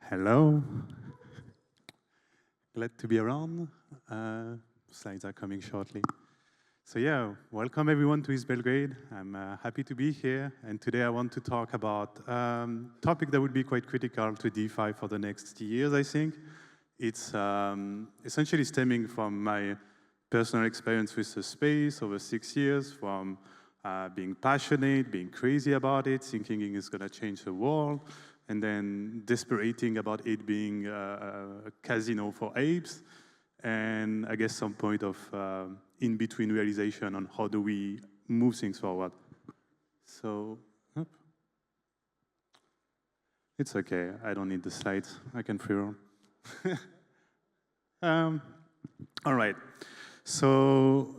Hello. Glad to be around. Slides are coming shortly. So yeah, welcome everyone to East Belgrade. I'm happy to be here. And today I want to talk about a topic that would be quite critical to DeFi for the next years, I think. It's essentially stemming from my personal experience with the space over 6 years, from being passionate, being crazy about it, thinking it's going to change the world, and then desperating about it being a casino for apes, and I guess some point of in-between realization on how do we move things forward. So, it's okay, I don't need the slides, I can free roam. All right, so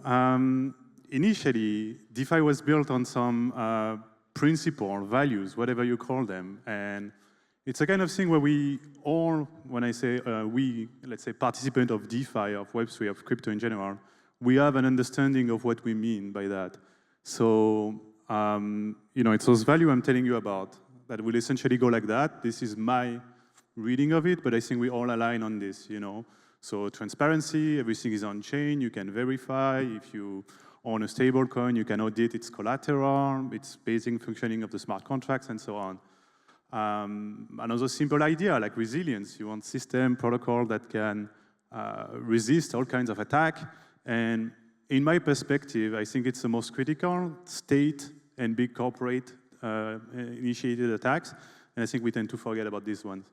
initially, DeFi was built on some principle, values, whatever you call them. And it's a kind of thing where we all, when I say we, let's say participant of DeFi, of Web3, of crypto in general, we have an understanding of what we mean by that. So, it's those values I'm telling you about that will essentially go like that. This is my reading of it, but I think we all align on this, So transparency, everything is on chain, you can verify. If you own a stable coin, you can audit its collateral, its basic functioning of the smart contracts, and so on. Another simple idea, like resilience. You want system, protocol that can resist all kinds of attack. And in my perspective, I think it's the most critical, state and big corporate initiated attacks. And I think we tend to forget about these ones.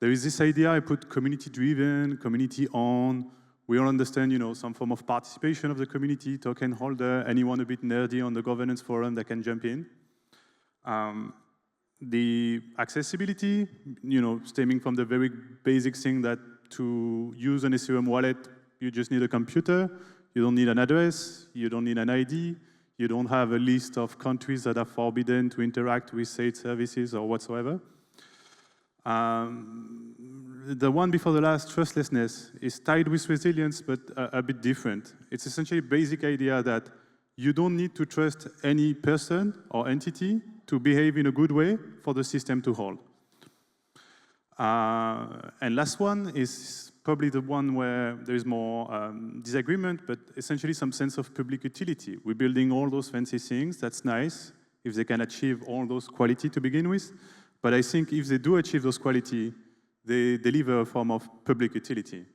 There is this idea, I put community-driven, community-owned. We all understand, some form of participation of the community, token holder, anyone a bit nerdy on the governance forum that can jump in. The accessibility, stemming from the very basic thing that to use an Ethereum wallet, you just need a computer, you don't need an address, you don't need an ID, you don't have a list of countries that are forbidden to interact with state services or whatsoever. The one before the last, trustlessness, is tied with resilience, but a bit different. It's essentially a basic idea that you don't need to trust any person or entity to behave in a good way for the system to hold. And last one is probably the one where there is more disagreement, but essentially some sense of public utility. We're building all those fancy things, that's nice, if they can achieve all those quality to begin with. But I think if they do achieve those quality, they deliver a form of public utility.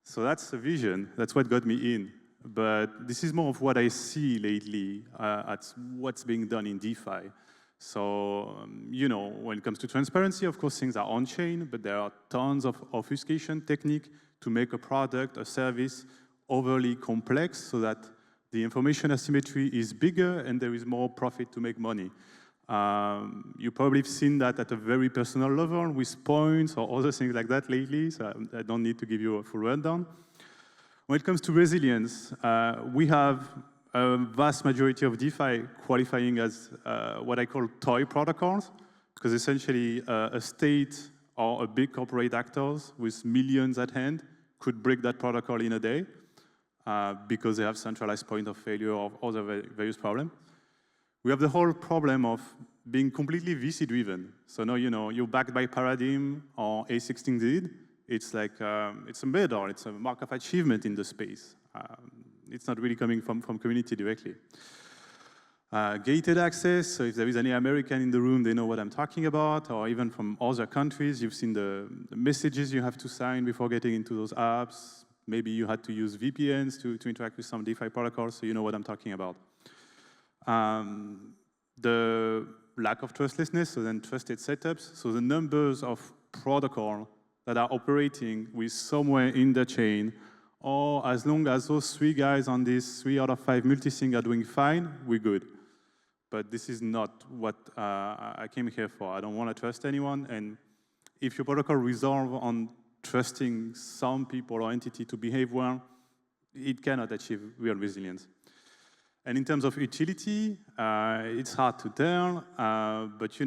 So that's the vision, that's what got me in. But this is more of what I see lately at what's being done in DeFi. So, when it comes to transparency, of course, things are on-chain, but there are tons of obfuscation technique to make a product, a service, overly complex so that the information asymmetry is bigger and there is more profit to make money. You probably have seen that at a very personal level with points or other things like that lately, so I don't need to give you a full rundown. When it comes to resilience, we have a vast majority of DeFi qualifying as what I call toy protocols, because essentially a state or a big corporate actors with millions at hand could break that protocol in a day because they have centralized point of failure or other various problems. We have the whole problem of being completely VC-driven. So now, you're backed by Paradigm or A16 did. It's like, it's a medal, it's a mark of achievement in the space. It's not really coming from community directly. Gated access, so if there is any American in the room, they know what I'm talking about, or even from other countries, you've seen the messages you have to sign before getting into those apps. Maybe you had to use VPNs to interact with some DeFi protocols, so you know what I'm talking about. The lack of trustlessness, so then trusted setups. So the numbers of protocol that are operating with somewhere in the chain, or as long as those 3 guys on this 3 out of 5 multi-sig are doing fine, we're good. But this is not what I came here for. I don't want to trust anyone. And if your protocol resolve on trusting some people or entity to behave well, it cannot achieve real resilience. And in terms of utility, it's hard to tell, but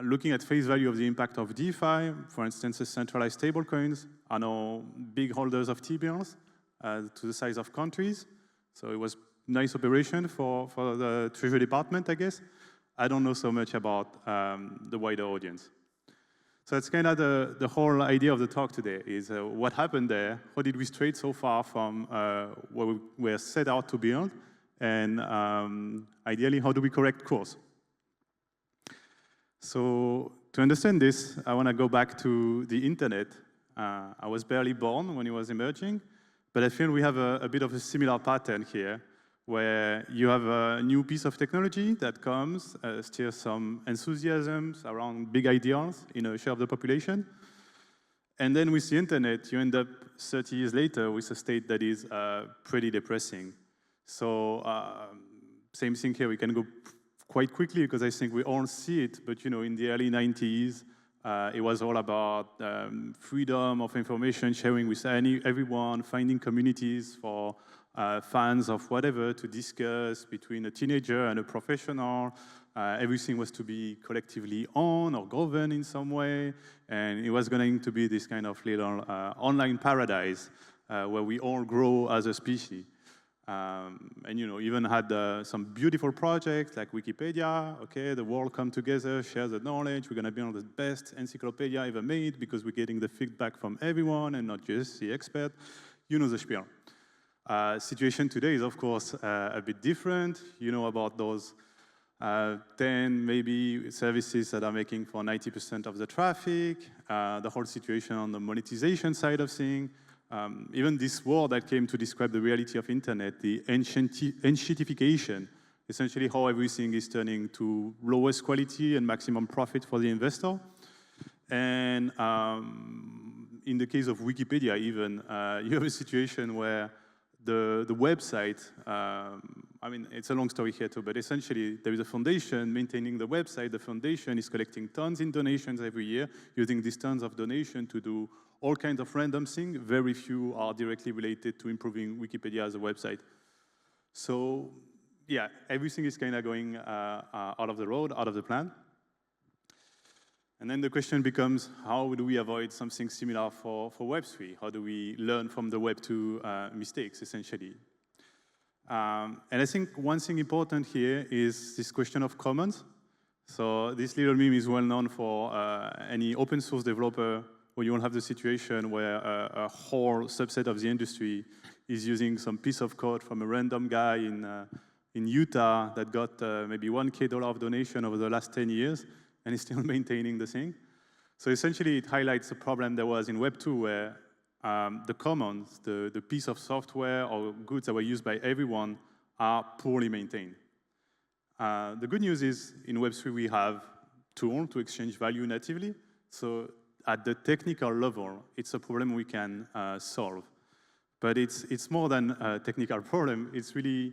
looking at face value of the impact of DeFi, for instance, the centralized stablecoins are now big holders of T-bills to the size of countries. So it was a nice operation for the Treasury Department, I guess. I don't know so much about the wider audience. So that's kind of the whole idea of the talk today, is what happened there, how did we stray so far from what we were set out to build, and ideally, how do we correct course? So to understand this, I want to go back to the internet. I was barely born when it was emerging, but I feel we have a bit of a similar pattern here, where you have a new piece of technology that comes, stirs some enthusiasms around big ideals in a share of the population. And then with the internet, you end up 30 years later with a state that is pretty depressing. So same thing here, we can go quite quickly because I think we all see it, but in the early 90s, it was all about freedom of information, sharing with everyone, finding communities for fans of whatever to discuss between a teenager and a professional. Everything was to be collectively owned or governed in some way, and it was going to be this kind of little online paradise where we all grow as a species. And even had some beautiful projects like Wikipedia. Okay, the world come together, share the knowledge. We're going to build the best encyclopedia ever made because we're getting the feedback from everyone and not just the expert. You know the spiel. Situation today is, of course, a bit different. You know about those 10 maybe services that are making for 90% of the traffic, the whole situation on the monetization side of things. Even this word that came to describe the reality of internet, the ancientification, essentially how everything is turning to lowest quality and maximum profit for the investor. And in the case of Wikipedia even, you have a situation where the website, I mean, it's a long story here too, but essentially there is a foundation maintaining the website. The foundation is collecting tons in donations every year, using these tons of donation to do all kinds of random things. Very few are directly related to improving Wikipedia as a website. So yeah, everything is kind of going out of the road, out of the plan. And then the question becomes, how do we avoid something similar for Web3? How do we learn from the Web2 mistakes, essentially? And I think one thing important here is this question of commons. So this little meme is well known for any open source developer, where you will have the situation where a whole subset of the industry is using some piece of code from a random guy in Utah that got maybe $1,000 of donation over the last 10 years, and is still maintaining the thing. So essentially, it highlights the problem there was in Web 2, where the commons, the piece of software or goods that were used by everyone, are poorly maintained. The good news is, in Web 3, we have tools to exchange value natively. So at the technical level, it's a problem we can solve. But it's more than a technical problem. It's really,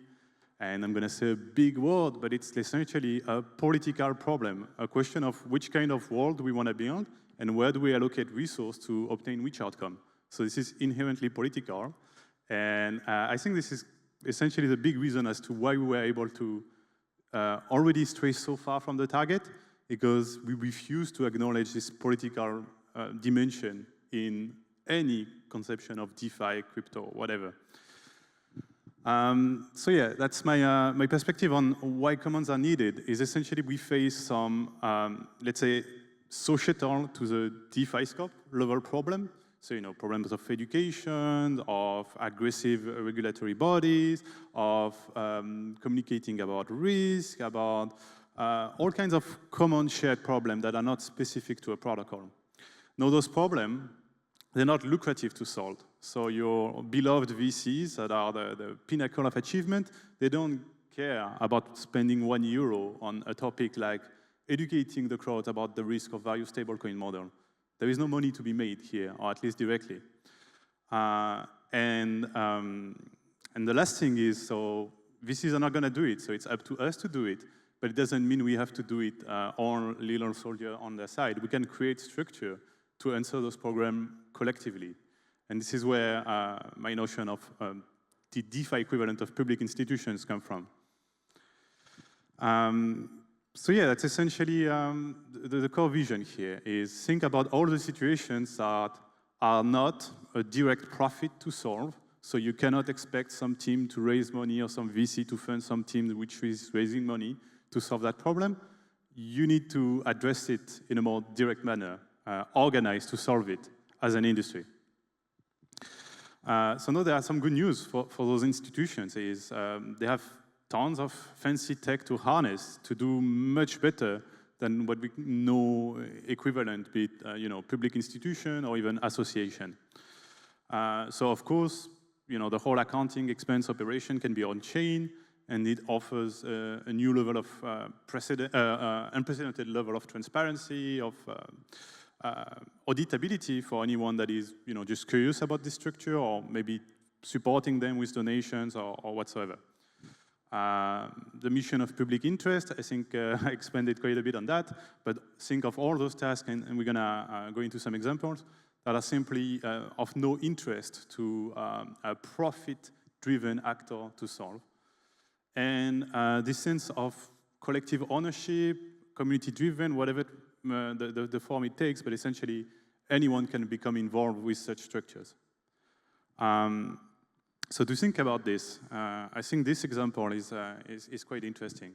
and I'm going to say a big word, but it's essentially a political problem, a question of which kind of world we want to build and where do we allocate resources to obtain which outcome. So this is inherently political. And I think this is essentially the big reason as to why we were able to already stray so far from the target, because we refuse to acknowledge this political dimension in any conception of DeFi, crypto, whatever. So yeah, that's my perspective on why commons are needed. Is essentially we face some, let's say, societal to the DeFi scope level problem. So problems of education, of aggressive regulatory bodies, of communicating about risk, about all kinds of common shared problems that are not specific to a protocol. Now those problems, they're not lucrative to solve. So your beloved VCs that are the pinnacle of achievement, they don't care about spending €1 on a topic like educating the crowd about the risk of various stablecoin model. There is no money to be made here, or at least directly. And the last thing is, so VCs are not going to do it, so it's up to us to do it. But it doesn't mean we have to do it all little soldier on the side. We can create structure to answer those programs collectively. And this is where my notion of the DeFi equivalent of public institutions come from. So yeah, that's essentially the core vision here, is think about all the situations that are not a direct profit to solve. So you cannot expect some team to raise money or some VC to fund some team which is raising money to solve that problem. You need to address it in a more direct manner. organized to solve it as an industry. So now there are some good news for those institutions. Is they have tons of fancy tech to harness to do much better than what we know equivalent, be it public institution or even association. So of course, the whole accounting expense operation can be on chain, and it offers a new level of unprecedented level of transparency, of auditability for anyone that is just curious about this structure or maybe supporting them with donations or whatsoever. The mission of public interest, I think I expanded quite a bit on that, but think of all those tasks, and we're going to go into some examples that are simply of no interest to a profit-driven actor to solve. And this sense of collective ownership, community-driven, whatever the form it takes, but essentially anyone can become involved with such structures. So to think about this, I think this example is quite interesting.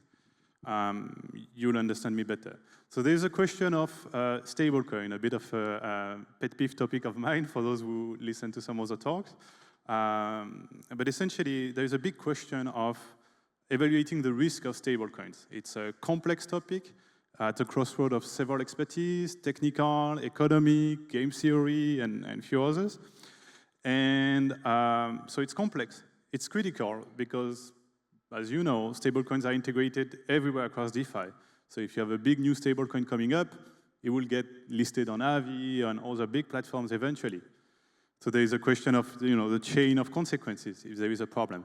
You'll understand me better. So there's a question of stablecoin, a bit of a pet peeve topic of mine for those who listen to some other talks. But essentially, there's a big question of evaluating the risk of stablecoins. It's a complex topic at the crossroad of several expertise, technical, economic, game theory, and a few others. And so it's complex. It's critical because, as you know, stablecoins are integrated everywhere across DeFi. So if you have a big new stablecoin coming up, it will get listed on Avi, on other big platforms eventually. So there is a question of the chain of consequences if there is a problem.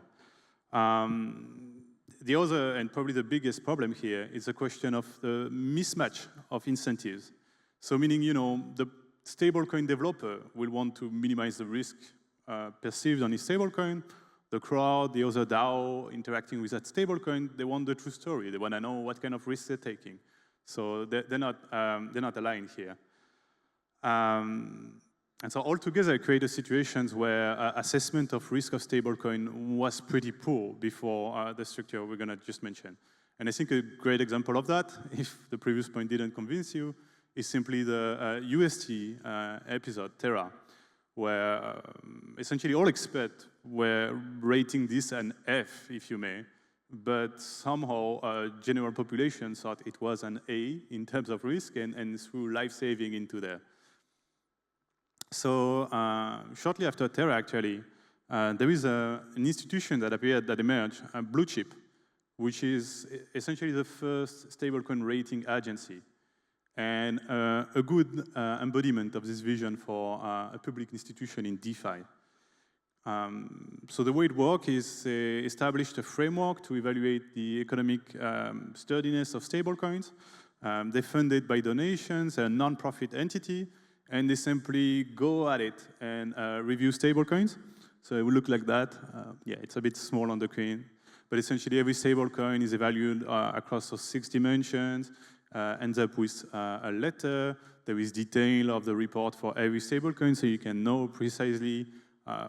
The other, and probably the biggest problem here, is the question of the mismatch of incentives. So meaning, the stablecoin developer will want to minimize the risk perceived on his stablecoin. The crowd, the other DAO interacting with that stablecoin, they want the true story. They want to know what kind of risks they're taking. So they're not aligned here. And so altogether, it created situations where assessment of risk of stablecoin was pretty poor before the structure we're going to just mention. And I think a great example of that, if the previous point didn't convince you, is simply the UST episode, Terra, where essentially all experts were rating this an F, if you may, but somehow general population thought it was an A in terms of risk and threw life-saving into there. So shortly after Terra, actually, there is an institution that appeared, that emerged, Blue Chip, which is essentially the first stablecoin rating agency, and a good embodiment of this vision for a public institution in DeFi. So the way it works is they established a framework to evaluate the economic sturdiness of stablecoins. They're funded by donations, a non-profit entity, and they simply go at it and review stablecoins. So it will look like that. Yeah, it's a bit small on the screen, but essentially every stablecoin is evaluated across those 6 dimensions, ends up with a letter. There is detail of the report for every stablecoin, so you can know precisely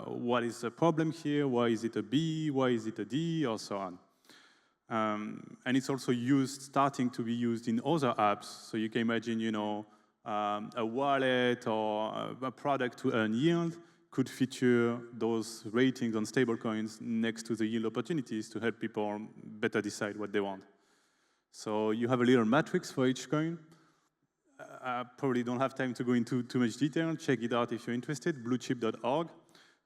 what is the problem here, why is it a B, why is it a D, or so on. And it's also starting to be used in other apps. So you can imagine, a wallet or a product to earn yield could feature those ratings on stablecoins next to the yield opportunities to help people better decide what they want. So you have a little matrix for each coin. I probably don't have time to go into too much detail. Check it out if you're interested, bluechip.org.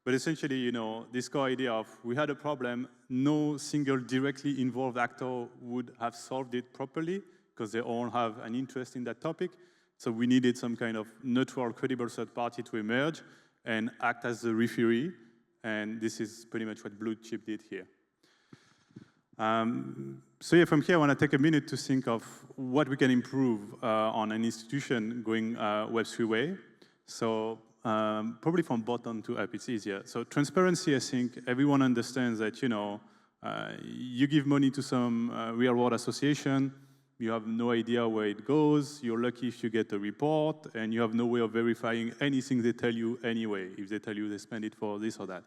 But essentially, this core idea of we had a problem, no single directly involved actor would have solved it properly because they all have an interest in that topic. So we needed some kind of neutral, credible third party to emerge and act as the referee. And this is pretty much what Blue Chip did here. So yeah, from here, I want to take a minute to think of what we can improve on an institution going Web3 way. So probably from bottom to up, it's easier. So transparency, I think everyone understands that, you give money to some real-world association, you have no idea where it goes, you're lucky if you get a report, and you have no way of verifying anything they tell you anyway, if they tell you they spend it for this or that.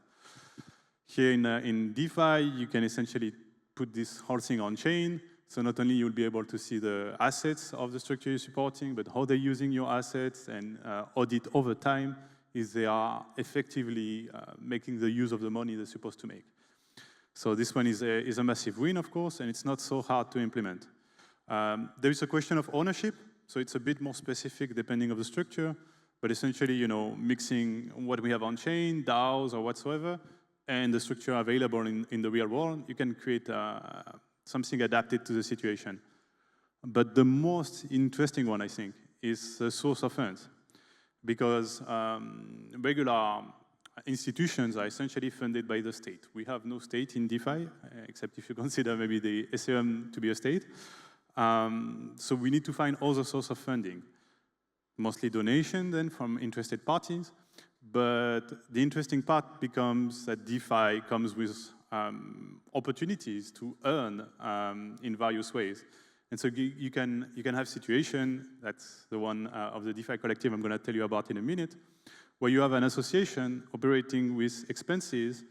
Here in DeFi, you can essentially put this whole thing on chain, So not only you'll be able to see the assets of the structure you're supporting, but how they're using your assets, and audit over time if they are effectively making the use of the money they're supposed to make. So this one is a massive win, of course, and it's not so hard to implement. There is a question of ownership, so it's a bit more specific depending on the structure, but essentially, you know, mixing what we have on-chain, DAOs or whatsoever, and the structure available in the real world, you can create something adapted to the situation. But the most interesting one, I think, is the source of funds, because regular institutions are essentially funded by the state. We have no state in DeFi, except if you consider maybe the Ethereum to be a state. So we need to find other source of funding, mostly donation then from interested parties. But the interesting part becomes that DeFi comes with opportunities to earn in various ways. And so you can have situation, that's the one of the DeFi collective I'm going to tell you about in a minute, where you have an association operating with expenses,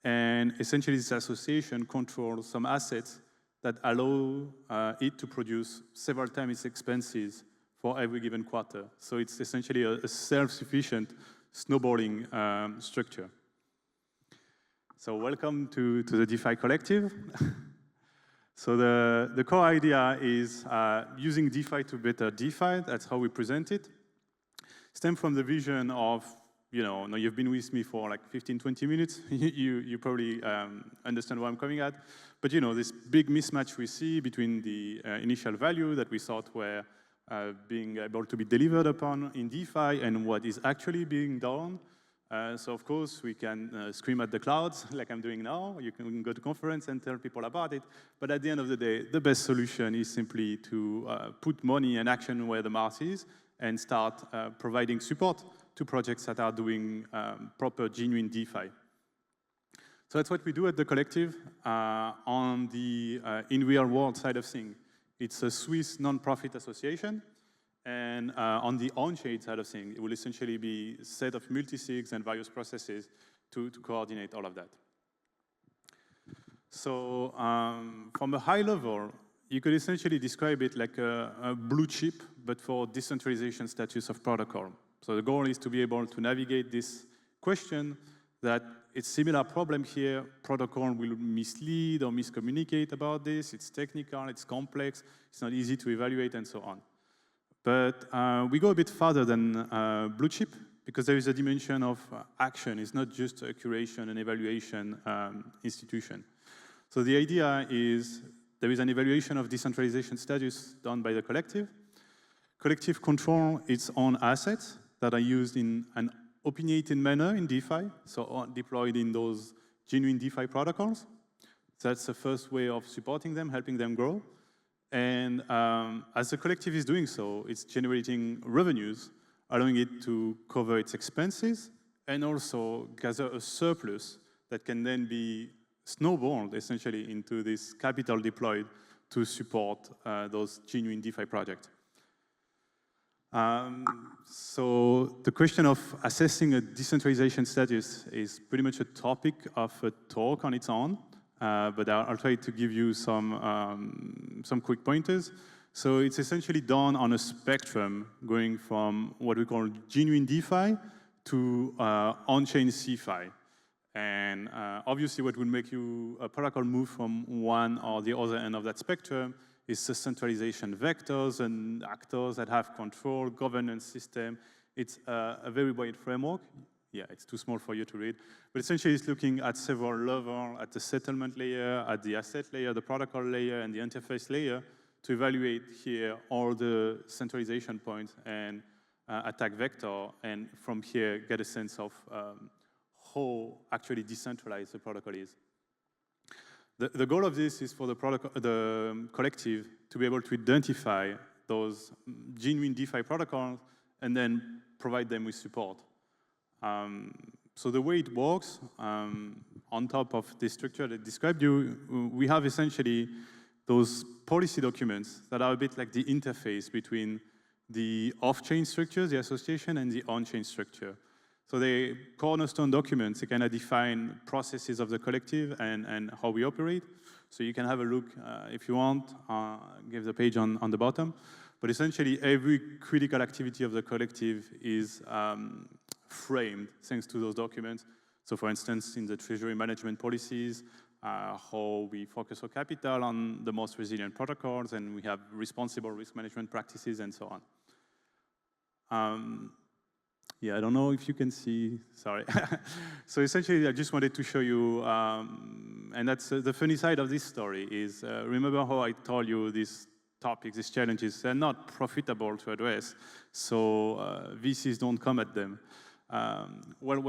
and essentially this association controls some assets that allow it to produce several times its expenses for every given quarter. So it's essentially a self-sufficient snowballing structure. So welcome to the DeFi collective. So the core idea is using DeFi to better DeFi. That's how we present it. Stem from the vision of, you know, now you've been with me for like 15, 20 minutes. you probably understand what I'm coming at. But, you know, this big mismatch we see between the initial value that we thought were being able to be delivered upon in DeFi and what is actually being done. So, of course, we can scream at the clouds like I'm doing now. We can go to conference and tell people about it. But at the end of the day, the best solution is simply to put money and action where the mouth is and start providing support to projects that are doing proper, genuine DeFi. So that's what we do at the collective. On the in real world side of things, it's a Swiss non-profit association. And on the on-chain side of things, it will essentially be a set of multi-sigs and various processes to coordinate all of that. So from a high level, you could essentially describe it like a blue chip, but for decentralization status of protocol. So the goal is to be able to navigate this question that it's similar problem here. Protocol will mislead or miscommunicate about this. It's technical, it's complex, it's not easy to evaluate, and so on. But we go a bit farther than blue chip, because there is a dimension of action. It's not just a curation and evaluation institution. So the idea is there is an evaluation of decentralization status done by the collective. Collective control its own assets that are used in an opinionated manner in DeFi, so deployed in those genuine DeFi protocols. That's the first way of supporting them, helping them grow. And as the collective is doing so, it's generating revenues, allowing it to cover its expenses and also gather a surplus that can then be snowballed essentially into this capital deployed to support those genuine DeFi projects. So the question of assessing a decentralization status is pretty much a topic of a talk on its own. But I'll try to give you some quick pointers. So it's essentially done on a spectrum going from what we call genuine DeFi to on-chain CeFi. And obviously what will make you a protocol move from one or the other end of that spectrum is the centralization vectors and actors that have control, governance system. It's a very wide framework. Yeah, it's too small for you to read. But essentially, it's looking at several levels, at the settlement layer, at the asset layer, the protocol layer, and the interface layer to evaluate here all the centralization points and attack vector, and from here, get a sense of how actually decentralized the protocol is. The goal of this is for the collective to be able to identify those genuine DeFi protocols and then provide them with support. So the way it works, on top of the structure that I described you, we have essentially those policy documents that are a bit like the interface between the off-chain structure, the association, and the on-chain structure. So they cornerstone documents. They kind of define processes of the collective and how we operate. So you can have a look if you want, give the page on the bottom. But essentially, every critical activity of the collective is framed thanks to those documents. So for instance, in the treasury management policies, how we focus our capital on the most resilient protocols, and we have responsible risk management practices and so on. Yeah, I don't know if you can see, sorry. So essentially, I just wanted to show you, and that's the funny side of this story is, remember how I told you these topics, these challenges, they're not profitable to address, so VCs don't come at them. Well,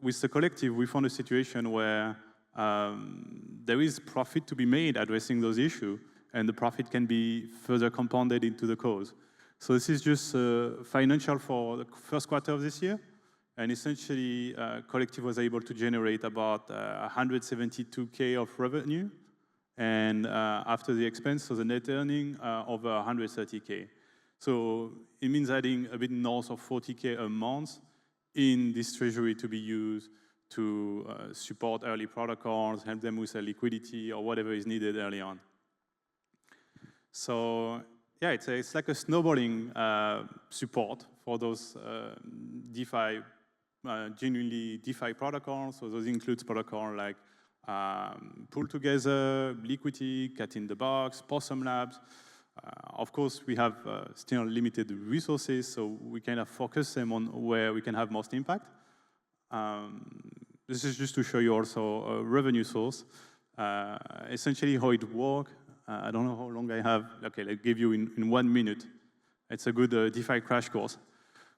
with the collective, we found a situation where there is profit to be made addressing those issues, and the profit can be further compounded into the cause. So this is just financial for the first quarter of this year, and essentially, collective was able to generate about 172K of revenue, and after the expense, so the net earning over 130K. So it means adding a bit north of 40K a month in this treasury to be used to support early protocols, help them with their liquidity or whatever is needed early on. So yeah, it's like a snowballing support for those DeFi, genuinely DeFi protocols. So those includes protocols like Pool Together, Liquidity, Cat in the Box, Possum Labs. Of course, we have still limited resources, so we kind of focus them on where we can have most impact. This is just to show you also a revenue source. Essentially how it works. I don't know how long I have. Okay, I'll give you in 1 minute. It's a good DeFi crash course.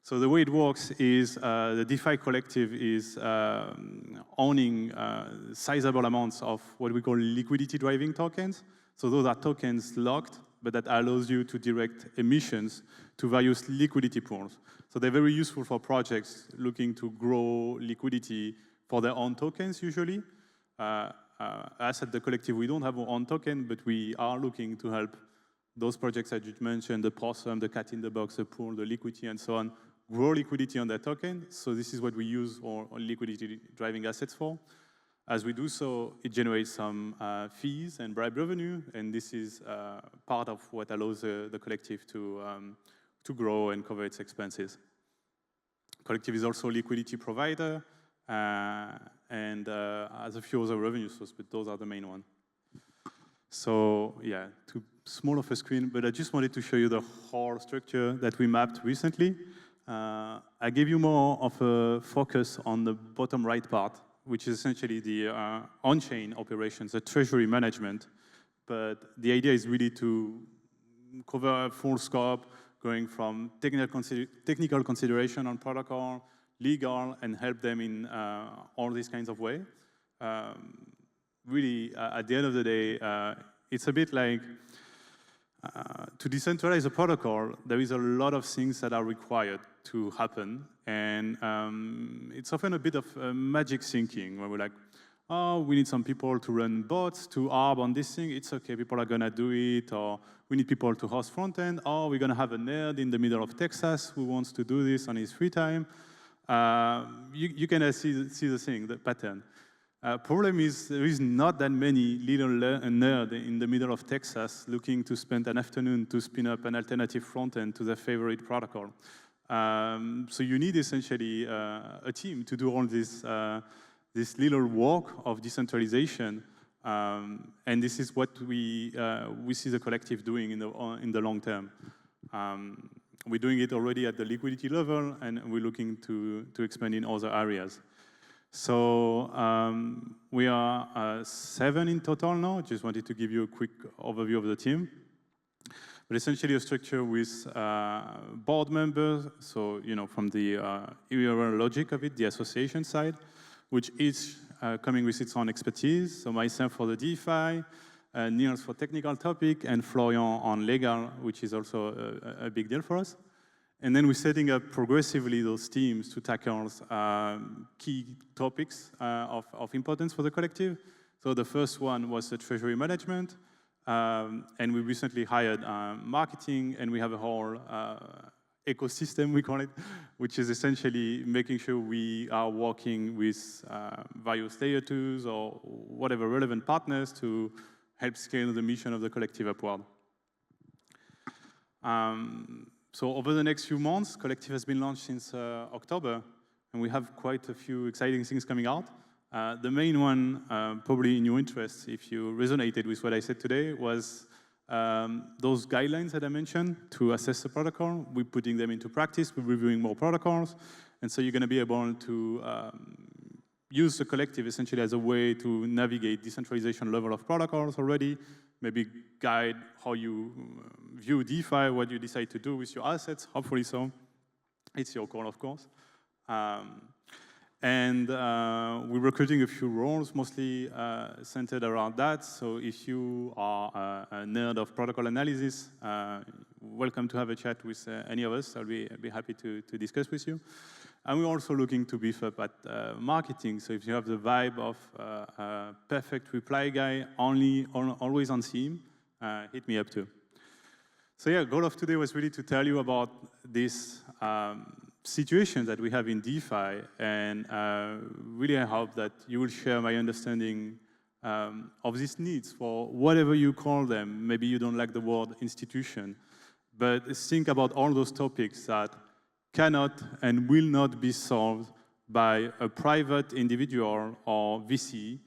So the way it works is the DeFi collective is owning sizable amounts of what we call liquidity driving tokens. So those are tokens locked, but that allows you to direct emissions to various liquidity pools. So they're very useful for projects looking to grow liquidity for their own tokens usually. Us at the collective, we don't have our own token, but we are looking to help those projects I just mentioned, the Possum, the Cat in the Box, the Pool, the Liquidity, and so on, grow liquidity on their token. So this is what we use our liquidity driving assets for. As we do so, it generates some fees and bribe revenue, and this is part of what allows the collective to grow and cover its expenses. Collective is also a liquidity provider, and has a few other revenue sources, but those are the main ones. So yeah, too small of a screen, but I just wanted to show you the whole structure that we mapped recently. I gave you more of a focus on the bottom right part, which is essentially the on-chain operations, the treasury management. But the idea is really to cover a full scope, going from technical consideration on protocol, legal, and help them in all these kinds of ways. Really, at the end of the day, it's a bit like to decentralize a protocol, there is a lot of things that are required to happen. And it's often a bit of magic thinking, where we're like, oh, we need some people to run bots to arb on this thing. It's okay, people are gonna do it. Or we need people to host front end. Or we're gonna have a nerd in the middle of Texas who wants to do this on his free time. You can see the thing, the pattern. Problem is, there is not that many little nerds in the middle of Texas looking to spend an afternoon to spin up an alternative front end to their favorite protocol. So you need essentially a team to do all this little work of decentralization, and this is what we see the collective doing in the long term. We're doing it already at the liquidity level, and we're looking to expand in other areas. So we are 7 in total now. Just wanted to give you a quick overview of the team. But essentially a structure with board members, so from the behavioral logic of it, the association side, which each coming with its own expertise. So myself for the DeFi, Niels for technical topic, and Florian on legal, which is also a big deal for us. And then we're setting up progressively those teams to tackle key topics of importance for the collective. So the first one was the treasury management, and we recently hired marketing, and we have a whole ecosystem, we call it, which is essentially making sure we are working with various layer 2s or whatever relevant partners to help scale the mission of the collective upward. So over the next few months, Collective has been launched since October, and we have quite a few exciting things coming out. The main one, probably in your interest, if you resonated with what I said today, was those guidelines that I mentioned to assess the protocol. We're putting them into practice. We're reviewing more protocols. And so you're going to be able to use the collective essentially as a way to navigate decentralization level of protocols already, maybe guide how you view DeFi, what you decide to do with your assets, hopefully so. It's your call, of course. And we're recruiting a few roles, mostly centered around that. So if you are a nerd of protocol analysis, welcome to have a chat with any of us. I'll be happy to discuss with you. And we're also looking to beef up at marketing. So if you have the vibe of a perfect reply guy, always on theme, hit me up too. So yeah, goal of today was really to tell you about this situation that we have in DeFi, and really I hope that you will share my understanding of these needs for whatever you call them. Maybe you don't like the word institution, but think about all those topics that cannot and will not be solved by a private individual or VC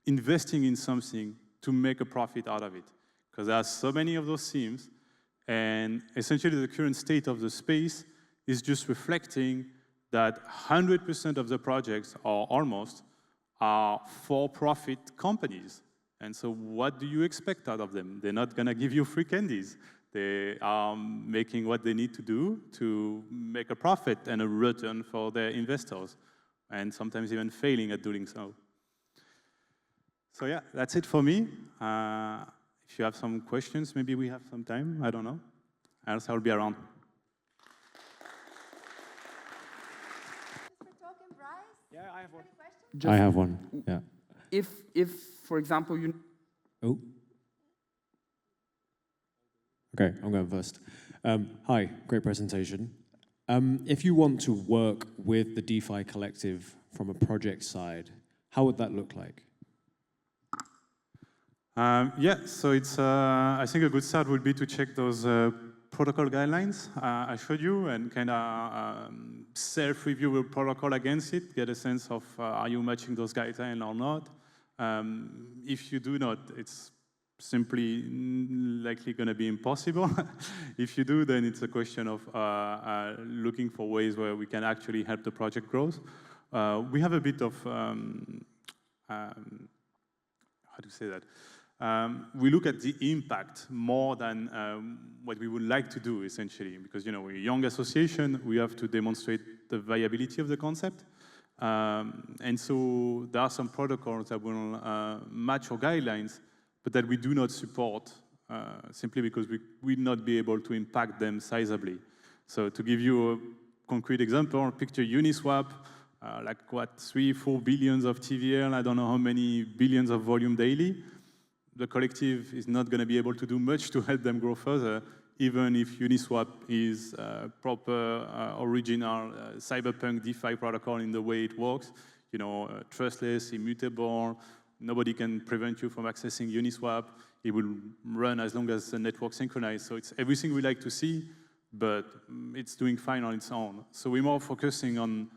investing in something to make a profit out of it. Because there are so many of those themes, and essentially the current state of the space is just reflecting that 100% of the projects, or almost, are for-profit companies. And so what do you expect out of them? They're not going to give you free candies. They are making what they need to do to make a profit and a return for their investors, and sometimes even failing at doing so. So yeah, that's it for me. If you have some questions, maybe we have some time. I don't know. Else I'll be around. Yeah, I have one. I have one, yeah. If, for example, you... Oh. Okay, I'm going first. Hi, great presentation. If you want to work with the DeFi collective from a project side, how would that look like? Yeah, so it's, I think a good start would be to check those protocol guidelines I showed you and kind of self-review a protocol against it, get a sense of are you matching those guidelines or not. If you do not, it's simply likely going to be impossible. If you do, then it's a question of looking for ways where we can actually help the project grow. We have a bit of, how to say that? We look at the impact more than what we would like to do, essentially, because we're a young association, we have to demonstrate the viability of the concept. And so there are some protocols that will match our guidelines, but that we do not support simply because we will not be able to impact them sizably. So to give you a concrete example, picture Uniswap, like what, 3-4 billions of TVL, I don't know how many billions of volume daily. The collective is not going to be able to do much to help them grow further, even if Uniswap is a proper, original cyberpunk DeFi protocol in the way it works. Trustless, immutable, nobody can prevent you from accessing Uniswap. It will run as long as the network synchronized. So it's everything we like to see, but it's doing fine on its own. So we're more focusing on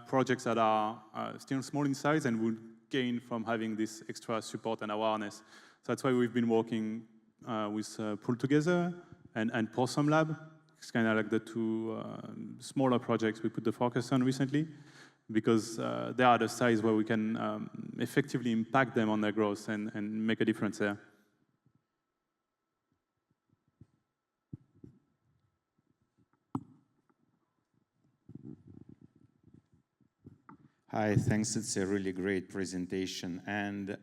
projects that are still small in size and will gain from having this extra support and awareness. So that's why we've been working with Pull Together and Possum Lab. It's kind of like the two smaller projects we put the focus on recently, because they are the size where we can effectively impact them on their growth and make a difference there. Hi, thanks. It's a really great presentation. And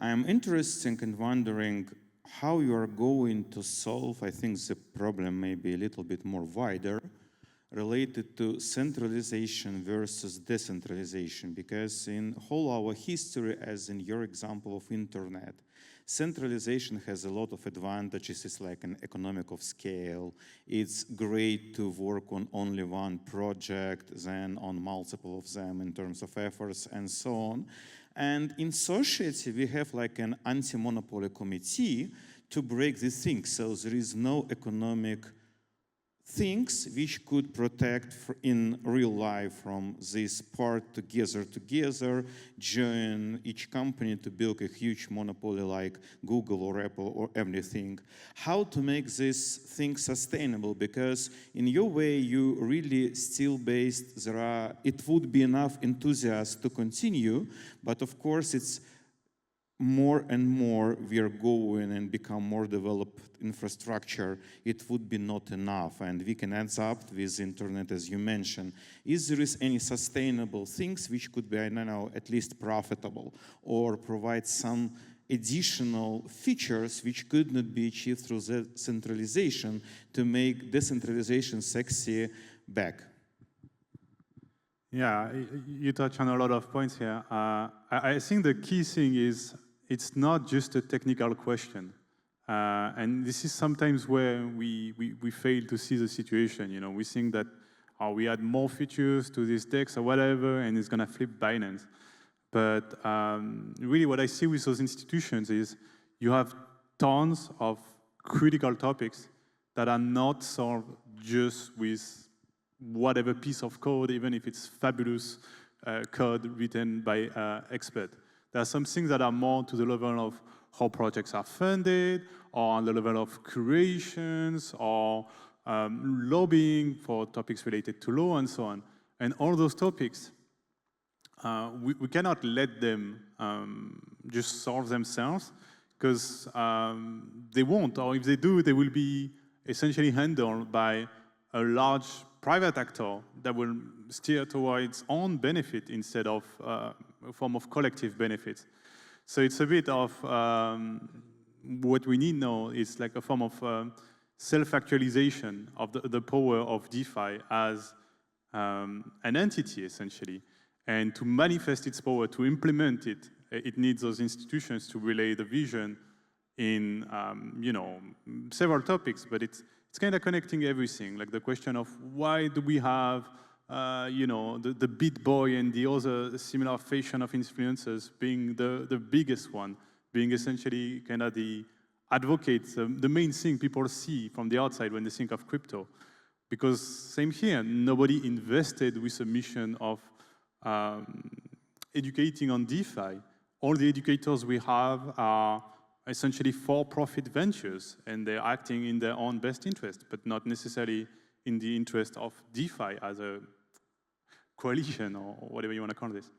I'm interested in wondering how you are going to solve, I think the problem may be a little bit more wider, related to centralization versus decentralization. Because in whole our history, as in your example of internet, Centralization has a lot of advantages. It's like an economic of scale. It's great to work on only one project than on multiple of them in terms of efforts and so on. And in society, we have like an anti-monopoly committee to break these things. So there is no economic things which could protect in real life from this part together, join each company to build a huge monopoly like Google or Apple or everything. How to make this thing sustainable? Because in your way, you really still based, it would be enough enthusiasts to continue, but of course it's more and more we are going and become more developed infrastructure, it would be not enough. And we can add up with internet, as you mentioned. Is there any sustainable things which could be, I don't know, at least profitable or provide some additional features which could not be achieved through the centralization to make decentralization sexy back? Yeah, you touch on a lot of points here. I think the key thing is it's not just a technical question. And this is sometimes where we fail to see the situation. You know, we think that we add more features to this DEX or whatever, and it's going to flip Binance. But really what I see with those institutions is you have tons of critical topics that are not solved just with whatever piece of code, even if it's fabulous code written by expert. There are some things that are more to the level of how projects are funded, or on the level of curations, or lobbying for topics related to law and so on. And all those topics, we cannot let them just solve themselves, because they won't, or if they do, they will be essentially handled by a large private actor that will steer towards its own benefit instead of a form of collective benefit. So it's a bit of what we need now is like a form of self-actualization of the power of DeFi as an entity, essentially. And to manifest its power, to implement it, it needs those institutions to relay the vision in several topics, but it's kind of connecting everything, like the question of why do we have the Beat Boy and the other similar fashion of influencers being the biggest one, being essentially kind of the advocates, the main thing people see from the outside when they think of crypto. Because same here, nobody invested with a mission of educating on DeFi. All the educators we have are essentially for-profit ventures, and they're acting in their own best interest, but not necessarily in the interest of DeFi as a coalition or whatever you want to call this.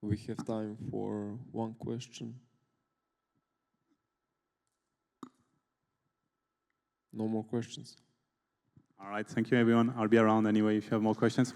We have time for one question. No more questions. All right, thank you everyone. I'll be around anyway if you have more questions.